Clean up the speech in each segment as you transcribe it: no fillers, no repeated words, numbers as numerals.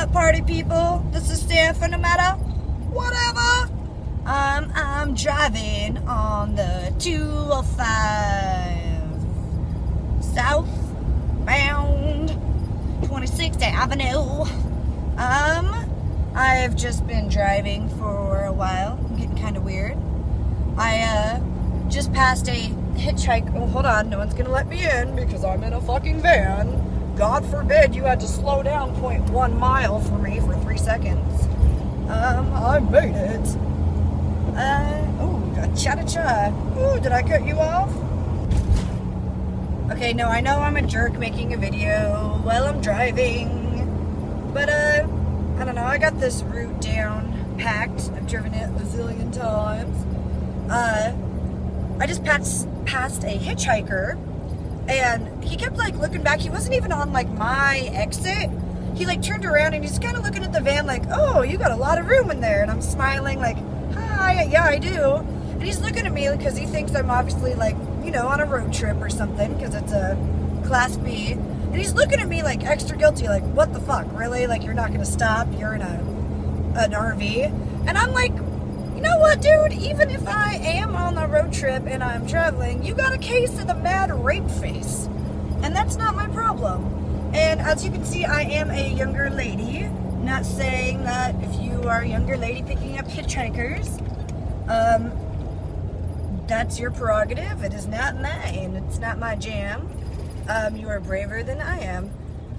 up, party people? This is Steph, and no matter whatever, I'm driving on the 205 southbound 26th Avenue. I've just been driving for a while. I'm getting kind of weird. I just passed a hitchhiker. Oh, hold on, no one's gonna let me in because I'm in a fucking van. God forbid you had to slow down 0.1 mile for me for 3 seconds. I made it. Cha-cha-cha. Ooh, did I cut you off? Okay, no, I know I'm a jerk making a video while I'm driving. But, I don't know, I got this route down, packed. I've driven it a zillion times. I just passed a hitchhiker. And he kept, like, looking back. He wasn't even on, like, my exit. He, like, turned around and he's kind of looking at the van like, oh, you got a lot of room in there. And I'm smiling like, hi, yeah, I do. And he's looking at me because he thinks I'm obviously, like, you know, on a road trip or something because it's a Class B. And he's looking at me, like, extra guilty, like, what the fuck, really? Like, you're not going to stop. You're in an RV. And I'm like, you know what, dude? Even if I am on a road trip and I'm traveling, you got a case of the mad rape face. And that's not my problem. And as you can see, I am a younger lady. Not saying that if you are a younger lady picking up hitchhikers, that's your prerogative. It is not mine. It's not my jam. You are braver than I am.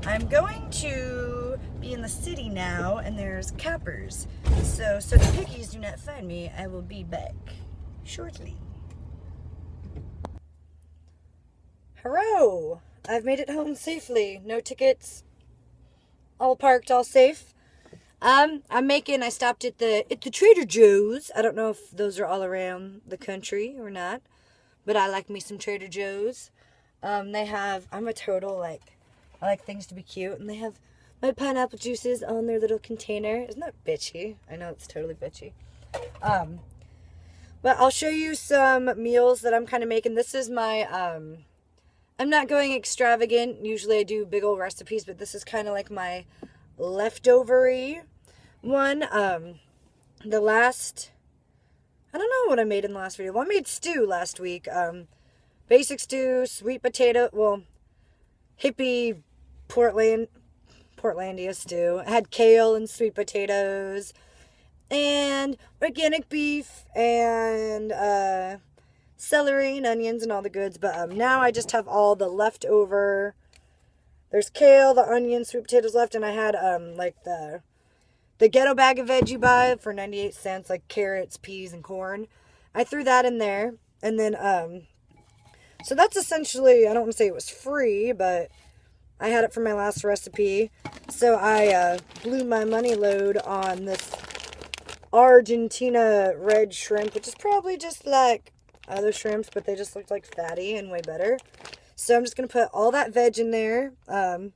I'm going to be in the city now, and there's cappers. So the pickies do not find me. I will be back shortly. Hello! I've made it home safely. No tickets. All parked, all safe. I stopped at the Trader Joe's. I don't know if those are all around the country or not, but I like me some Trader Joe's. I'm a total, like, I like things to be cute, and they have my pineapple juices on their little container. Isn't that bitchy? I know it's totally bitchy. But I'll show you some meals that I'm kind of making. This is my, I'm not going extravagant. Usually I do big old recipes, but this is kind of like my leftover-y one. I don't know what I made in the last video. Well, I made stew last week. Basic stew, sweet potato, well, hippie Portlandia stew. I had kale and sweet potatoes and organic beef and celery and onions and all the goods. But now I just have all the leftover. There's kale, the onions, sweet potatoes left, and I had like the ghetto bag of veg you buy for 98 cents, like carrots, peas, and corn. I threw that in there, and then so that's essentially, I don't want to say it was free, but I had it for my last recipe. So I blew my money load on this Argentina red shrimp, which is probably just like other shrimps, but they just looked like fatty and way better. So I'm just going to put all that veg in there. And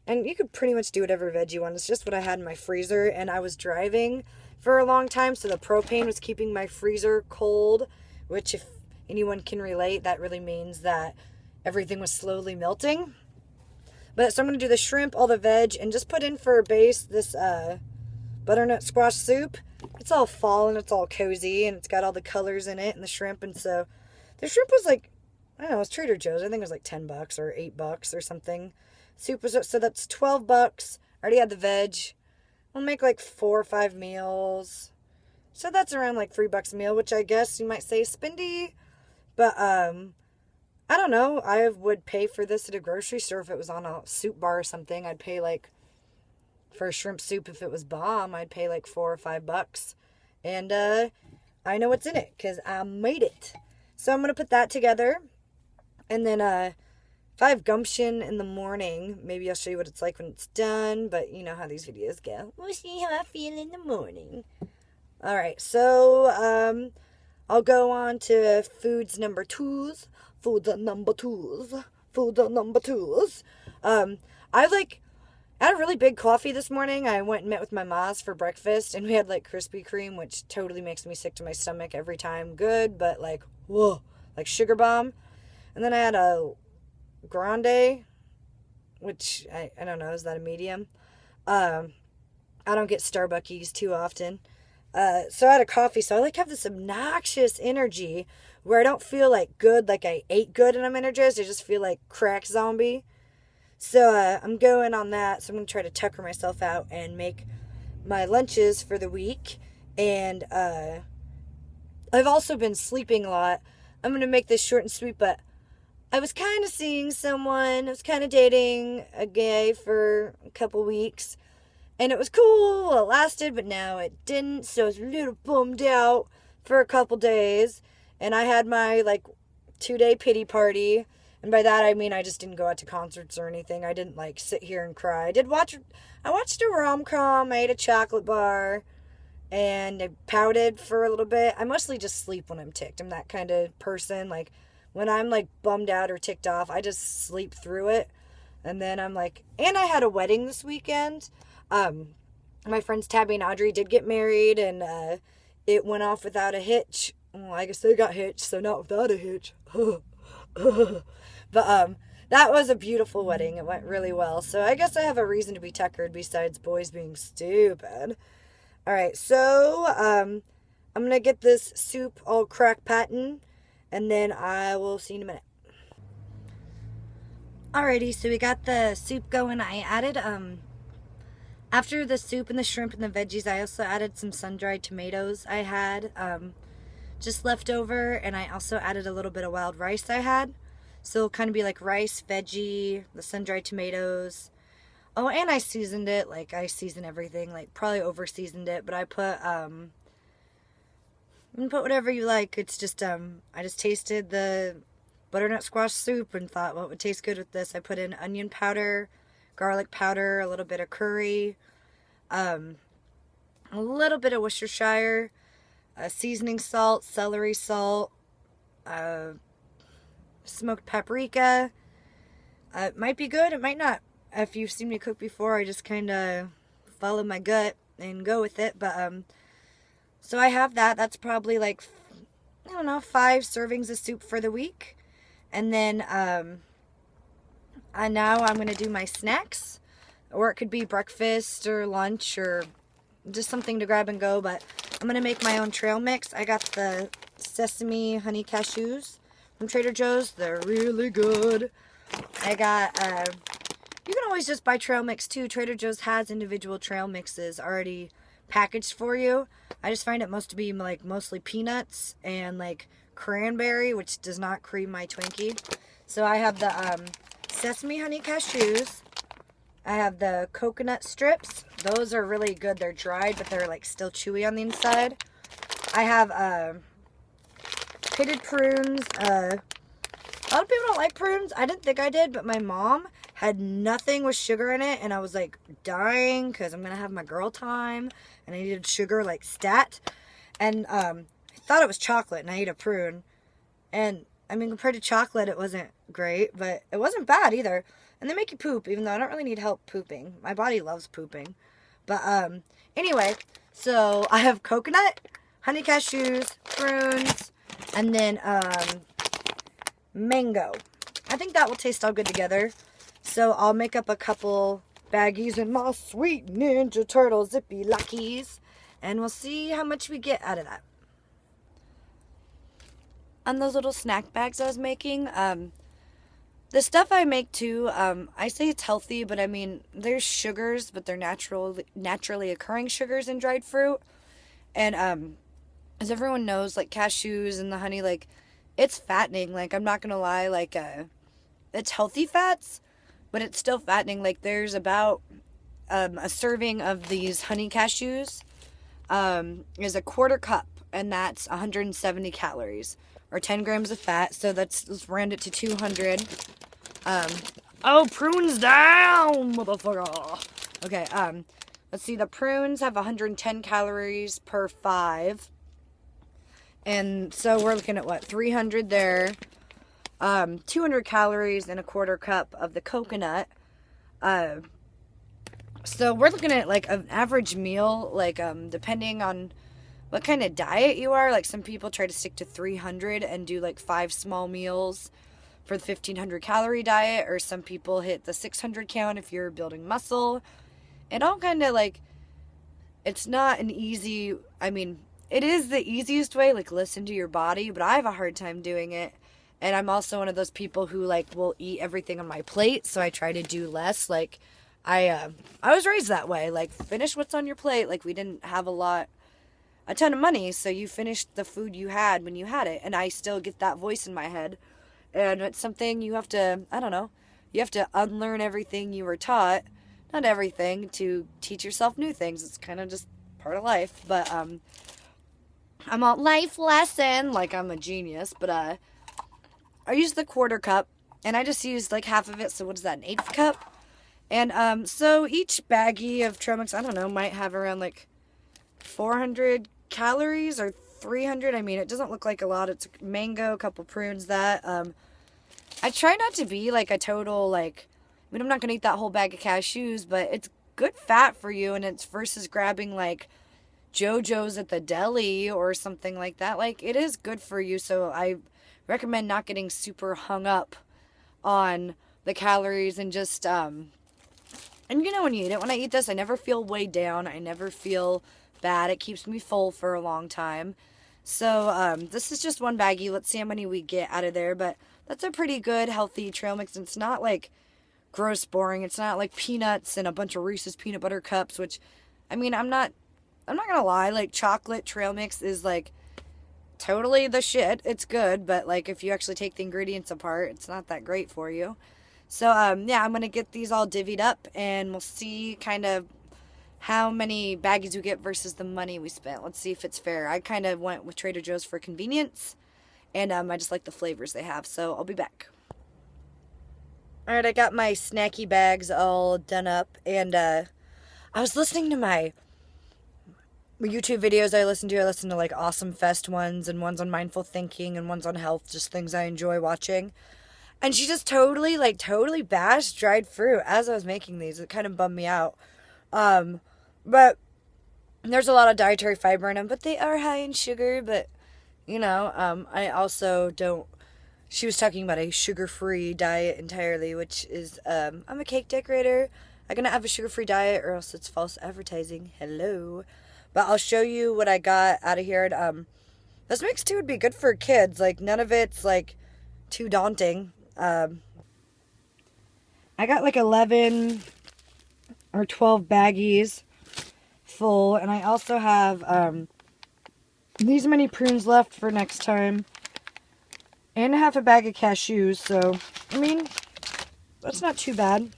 you could pretty much do whatever veg you want. It's just what I had in my freezer. And I was driving for a long time, so the propane was keeping my freezer cold, which if anyone can relate, that really means that everything was slowly melting. But so I'm going to do the shrimp, all the veg, and just put in for a base this butternut squash soup. It's all fall and it's all cozy, and it's got all the colors in it and the shrimp. And so the shrimp was like, I don't know, it was Trader Joe's. I think it was like $10 or $8 or something. Soup was, so that's $12. I already had the veg. I'll make like 4 or 5 meals. So that's around like $3 a meal, which I guess you might say is spendy. But, I don't know. I would pay for this at a grocery store if it was on a soup bar or something. I'd pay like, for a shrimp soup, if it was bomb, I'd pay like $4 or $5. And, I know what's in it because I made it. So I'm going to put that together. And then, if I have gumption in the morning, maybe I'll show you what it's like when it's done. But you know how these videos go. We'll see how I feel in the morning. Alright, so, I'll go on to foods number twos. I had a really big coffee this morning. I went and met with my Ma's for breakfast, and we had like Krispy Kreme, which totally makes me sick to my stomach every time. Good, but like, whoa, like sugar bomb. And then I had a grande, which I don't know, is that a medium? I don't get Starbuckies too often. So I had a coffee, so I like have this obnoxious energy where I don't feel like good, like I ate good and I'm energized. I just feel like crack zombie. So I'm going on that. So I'm going to try to tucker myself out and make my lunches for the week. And I've also been sleeping a lot. I'm going to make this short and sweet, but I was kind of seeing someone. I was kind of dating a guy for a couple weeks. And it was cool while it lasted, but now it didn't. So I was a little bummed out for a couple days. And I had my, 2-day pity party. And by that I mean I just didn't go out to concerts or anything. I didn't, sit here and cry. I watched a rom-com. I ate a chocolate bar. And I pouted for a little bit. I mostly just sleep when I'm ticked. I'm that kind of person. When I'm, bummed out or ticked off, I just sleep through it. And then I'm and I had a wedding this weekend. My friends Tabby and Audrey did get married, and it went off without a hitch. Well, I guess they got hitched, so not without a hitch. But that was a beautiful wedding. It went really well. So I guess I have a reason to be tuckered besides boys being stupid. All right, so I'm gonna get this soup all crack patting, and then I will see you in a minute. Alrighty, so we got the soup going. I added after the soup and the shrimp and the veggies, I also added some sun-dried tomatoes I had just left over, and I also added a little bit of wild rice I had. So it'll kind of be like rice, veggie, the sun-dried tomatoes. Oh, and I seasoned it. I season everything. Probably over-seasoned it, but I put, you can put whatever you like. It's just, I just tasted the butternut squash soup and thought, well, it would taste good with this. I put in onion powder, garlic powder, a little bit of curry, a little bit of Worcestershire, seasoning salt, celery salt, smoked paprika. It might be good, it might not. If you've seen me cook before, I just kind of follow my gut and go with it. But, so I have that. That's probably 5 servings of soup for the week. And then, now I'm going to do my snacks. Or it could be breakfast or lunch or just something to grab and go. But I'm going to make my own trail mix. I got the sesame honey cashews from Trader Joe's. They're really good. I got, you can always just buy trail mix too. Trader Joe's has individual trail mixes already packaged for you. I just find it to be mostly peanuts and cranberry, which does not cream my Twinkie. So I have the sesame honey cashews. I have the coconut strips. Those are really good. They're dried, but they're still chewy on the inside. I have pitted prunes. A lot of people don't like prunes. I didn't think I did, but my mom had nothing with sugar in it, and I was dying because I'm gonna have my girl time and I needed sugar stat. And I thought it was chocolate, and I ate a prune, and I mean, compared to chocolate, it wasn't great, but it wasn't bad either. And they make you poop, even though I don't really need help pooping. My body loves pooping. But anyway, so I have coconut, honey cashews, prunes, and then mango. I think that will taste all good together. So I'll make up a couple baggies in my sweet Ninja Turtle zippy lockies, and we'll see how much we get out of that. On those little snack bags I was making, the stuff I make too, I say it's healthy, but I mean, there's sugars, but they're naturally occurring sugars in dried fruit. And as everyone knows, cashews and the honey, it's fattening. I'm not gonna lie, it's healthy fats, but it's still fattening. There's about a serving of these honey cashews is a quarter cup, and that's 170 calories, or 10 grams of fat. So let's round it to 200. Oh, prunes down, motherfucker. Okay, let's see. The prunes have 110 calories per 5. And so we're looking at what? 300 there. 200 calories in a quarter cup of the coconut. So we're looking at an average meal, depending on what kind of diet you are. Some people try to stick to 300 and do 5 small meals for the 1500 calorie diet, or some people hit the 600 count if you're building muscle. It all kind of it's not an easy, I mean, it is the easiest way, like listen to your body, but I have a hard time doing it. And I'm also one of those people who like will eat everything on my plate, so I try to do less. Like I was raised that way. Like finish what's on your plate. Like we didn't have a ton of money, so you finished the food you had when you had it. And I still get that voice in my head. And it's something you have to, I don't know, you have to unlearn everything you were taught. Not everything, to teach yourself new things. It's kind of just part of life. But I'm a life lesson, like I'm a genius. But I used the quarter cup, and I just used like half of it. So what is that, an eighth cup? And so each baggie of trail mix, I don't know, might have around like 400 calories or 300. I mean, it doesn't look like a lot. It's mango, a couple prunes, that. I try not to be like a total, like, I mean, I'm not going to eat that whole bag of cashews, but it's good fat for you, and it's versus grabbing like JoJo's at the deli or something like that. Like, it is good for you, so I recommend not getting super hung up on the calories and just, and you know when you eat it, when I eat this, I never feel weighed down. I never feel bad. It keeps me full for a long time. So, this is just one baggie. Let's see how many we get out of there, but that's a pretty good, healthy trail mix. It's not like gross boring. It's not like peanuts and a bunch of Reese's peanut butter cups, which, I mean, I'm not gonna lie, like chocolate trail mix is like totally the shit. It's good, but like if you actually take the ingredients apart, it's not that great for you. So yeah, I'm gonna get these all divvied up, and we'll see kind of how many baggies we get versus the money we spent. Let's see if it's fair. I kind of went with Trader Joe's for convenience, and I just like the flavors they have, so I'll be back. Alright, I got my snacky bags all done up, and I was listening to my YouTube videos I listen to like Awesome Fest ones, and ones on mindful thinking, and ones on health, just things I enjoy watching. And she just totally bashed dried fruit as I was making these. It kind of bummed me out. But there's a lot of dietary fiber in them, but they are high in sugar. But, you know, I also don't, she was talking about a sugar-free diet entirely, which is, I'm a cake decorator. I'm going to have a sugar-free diet, or else it's false advertising. Hello. But I'll show you what I got out of here. And, this mix too would be good for kids. Like, none of it's, like, too daunting. I got like 11 or 12 baggies full, and I also have these many prunes left for next time, and half a bag of cashews. So I mean, that's not too bad.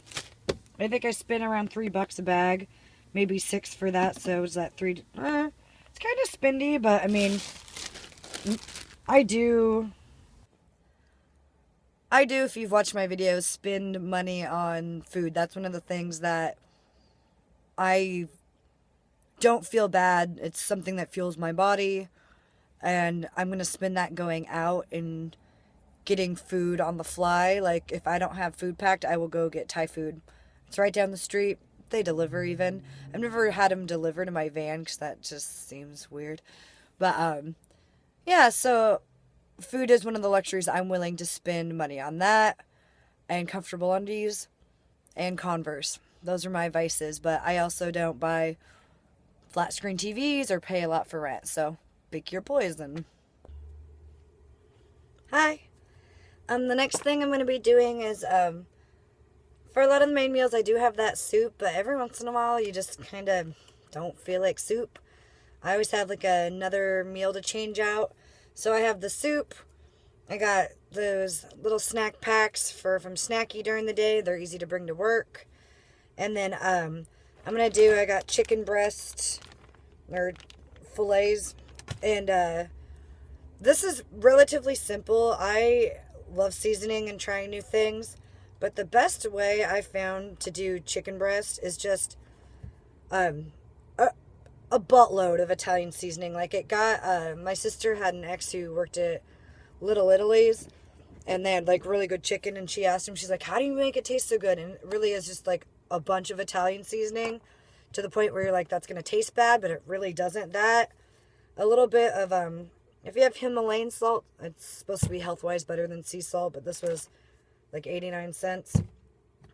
I think I spent around $3 a bag, maybe 6 for that. So is that 3? It's kind of spendy, but I mean, I do, if you've watched my videos, spend money on food. That's one of the things that I don't feel bad. It's something that fuels my body, and I'm going to spend that going out and getting food on the fly. Like, if I don't have food packed, I will go get Thai food. It's right down the street. They deliver even. I've never had them deliver to my van because that just seems weird. But, yeah, so food is one of the luxuries I'm willing to spend money on. That, and comfortable undies, and Converse. Those are my vices, but I also don't buy flat screen TVs or pay a lot for rent, so pick your poison. Hi. The next thing I'm going to be doing is, for a lot of the main meals I do have that soup, but every once in a while you just kind of don't feel like soup. I always have like another meal to change out. So I have the soup. I got those little snack packs from Snacky during the day. They're easy to bring to work. And then I got chicken breast or fillets. And this is relatively simple. I love seasoning and trying new things. But the best way I found to do chicken breast is just a buttload of Italian seasoning. Like, it got, my sister had an ex who worked at Little Italy's, and they had like really good chicken, and she asked him, she's like, how do you make it taste so good? And it really is just like a bunch of Italian seasoning to the point where you're like, that's gonna taste bad, but it really doesn't. That, a little bit of if you have Himalayan salt, it's supposed to be health-wise better than sea salt, but this was like 89 cents.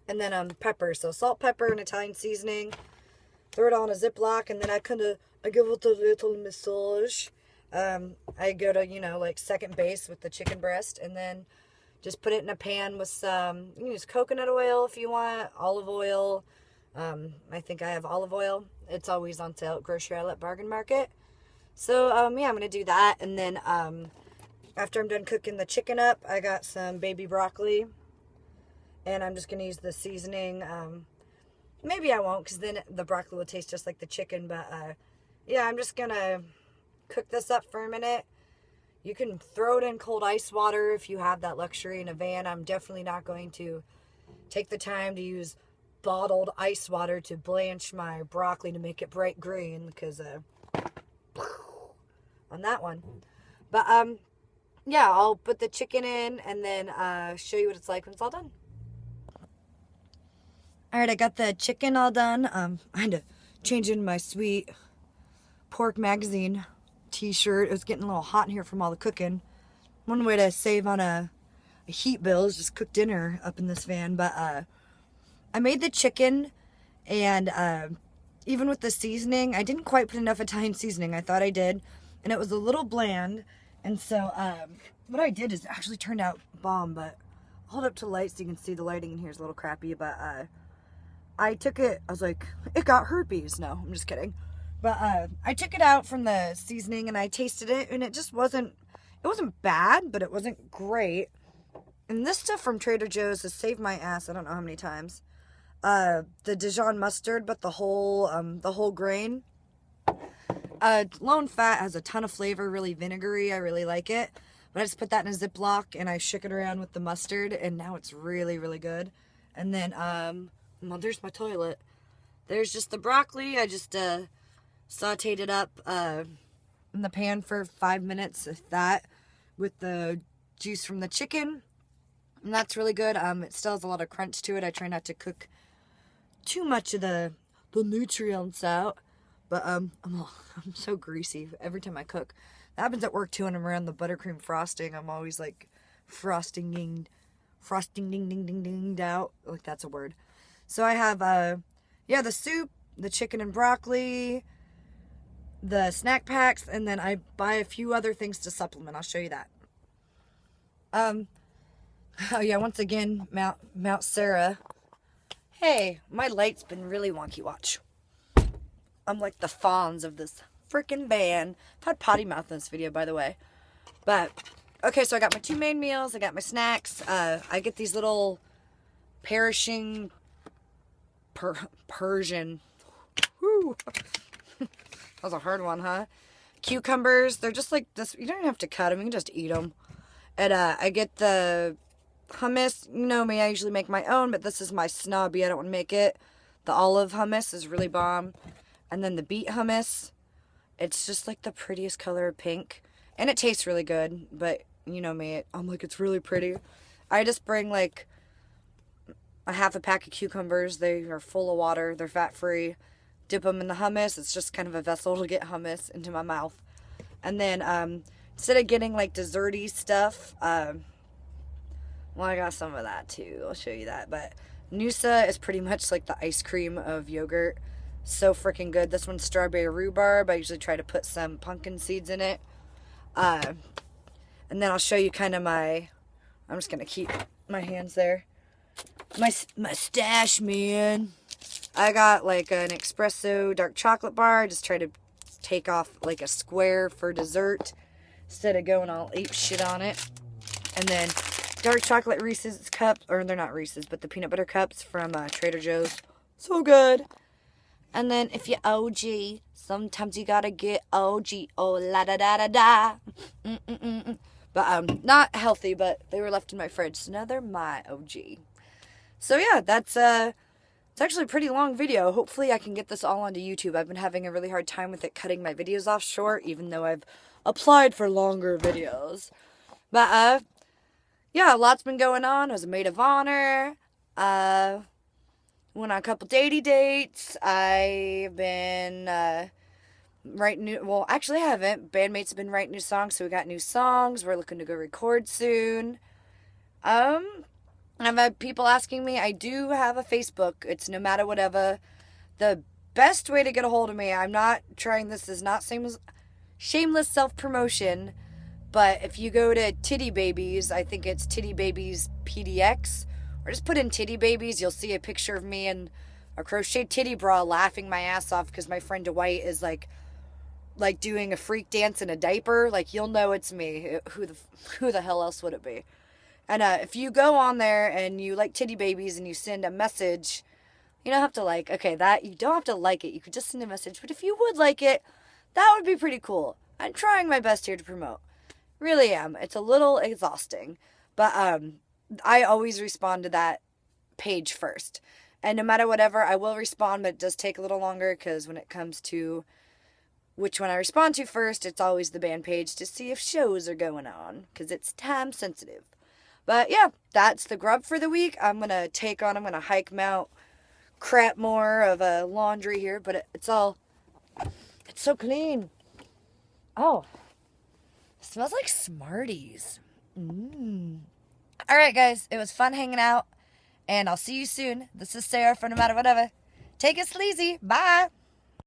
And then pepper, so salt, pepper, and Italian seasoning. throw it on a Ziploc, and then I give it a little massage. I go to, like second base with the chicken breast, and then just put it in a pan with some, you can use coconut oil if you want, olive oil. I think I have olive oil. It's always on sale at Grocery Outlet Bargain Market. So, yeah, I'm going to do that. And then, after I'm done cooking the chicken up, I got some baby broccoli. And I'm just going to use the seasoning. Maybe I won't, because then the broccoli will taste just like the chicken. But, yeah, I'm just going to cook this up for a minute. You can throw it in cold ice water if you have that luxury in a van. I'm definitely not going to take the time to use bottled ice water to blanch my broccoli to make it bright green, because on that one. But yeah, I'll put the chicken in and then show you what it's like when it's all done. Alright, I got the chicken all done. I had to change in my sweet pork magazine t-shirt. It was getting a little hot in here from all the cooking. One way to save on a heat bill is just cook dinner up in this van. But I made the chicken, and even with the seasoning, I didn't quite put enough Italian seasoning. I thought I did, and it was a little bland. And so what I did is it actually turned out bomb. But I'll hold up to the light so you can see. The lighting in here is a little crappy, but I took it, I was like, it got herpes. No, I'm just kidding. But I took it out from the seasoning and I tasted it, and it just wasn't bad, but it wasn't great. And this stuff from Trader Joe's has saved my ass I don't know how many times. The Dijon mustard, but the whole grain. Low in fat, has a ton of flavor, really vinegary. I really like it. But I just put that in a Ziploc and I shook it around with the mustard, and now it's really, really good. And then, well, there's my toilet. There's just the broccoli. I just sauteed it up in the pan for 5 minutes, if that, with the juice from the chicken. And that's really good. It still has a lot of crunch to it. I try not to cook too much of the nutrients out. But I'm so greasy every time I cook. That happens at work too, when I'm around the buttercream frosting. I'm always like frosting ding ding ding ding out. Like, that's a word. So I have yeah, the soup, the chicken and broccoli, the snack packs, and then I buy a few other things to supplement. I'll show you that. Oh yeah, once again, Mount Sarah. Hey, my light's been really wonky, watch. I'm like the Fonz of this freaking van. I've had potty mouth in this video, by the way. But, okay, so I got my 2 main meals, I got my snacks, I get these little perishing Persian, whew. That was a hard one, huh? Cucumbers, they're just like this, you don't even have to cut them, you can just eat them. And I get the hummus. You know me, I usually make my own, but this is my snobby, I don't want to make it. The olive hummus is really bomb. And then the beet hummus, it's just like the prettiest color of pink. And it tastes really good, but you know me, I'm like, it's really pretty. I just bring like a half a pack of cucumbers. They are full of water, they're fat-free. Dip them in the hummus. It's just kind of a vessel to get hummus into my mouth. And then instead of getting like desserty stuff, well, I got some of that too. I'll show you that. But Noosa is pretty much like the ice cream of yogurt. So freaking good. This one's strawberry rhubarb. I usually try to put some pumpkin seeds in it. And then I'll show you kind of my, I'm just going to keep my hands there. My stash, man. I got like an espresso dark chocolate bar. I just try to take off like a square for dessert instead of going all ape shit on it. And then dark chocolate Reese's cups, or they're not Reese's, but the peanut butter cups from Trader Joe's. So good. And then if you're OG, sometimes you gotta get OG. Oh la da da da da. But not healthy, but they were left in my fridge, so now they're my OG. So yeah, that's it's actually a pretty long video. Hopefully I can get this all onto YouTube. I've been having a really hard time with it cutting my videos off short, even though I've applied for longer videos. But yeah, a lot's been going on. I was a maid of honor. Went on a couple datey dates. I've been writing new, well, actually I haven't. Bandmates have been writing new songs, so we got new songs. We're looking to go record soon. I've had people asking me. I do have a Facebook. It's no matter whatever. The best way to get a hold of me, I'm not trying, this is not shameless self-promotion, but if you go to Titty Babies, I think it's Titty Babies PDX, or just put in Titty Babies, you'll see a picture of me in a crocheted titty bra laughing my ass off because my friend Dwight is like doing a freak dance in a diaper. Like, you'll know it's me. Who the hell else would it be? And if you go on there and you like Titty Babies and you send a message, you don't have to you don't have to like it. You could just send a message. But if you would like it, that would be pretty cool. I'm trying my best here to promote. Really am. It's a little exhausting. But I always respond to that page first. And no matter whatever, I will respond, but it does take a little longer because when it comes to which one I respond to first, it's always the band page to see if shows are going on because it's time sensitive. But yeah, that's the grub for the week. I'm going to hike Mount Crapmore of laundry here, but it's so clean. Oh, it smells like Smarties. All right, guys, it was fun hanging out, and I'll see you soon. This is Sarah from No Matter Whatever. Take it sleazy. Bye.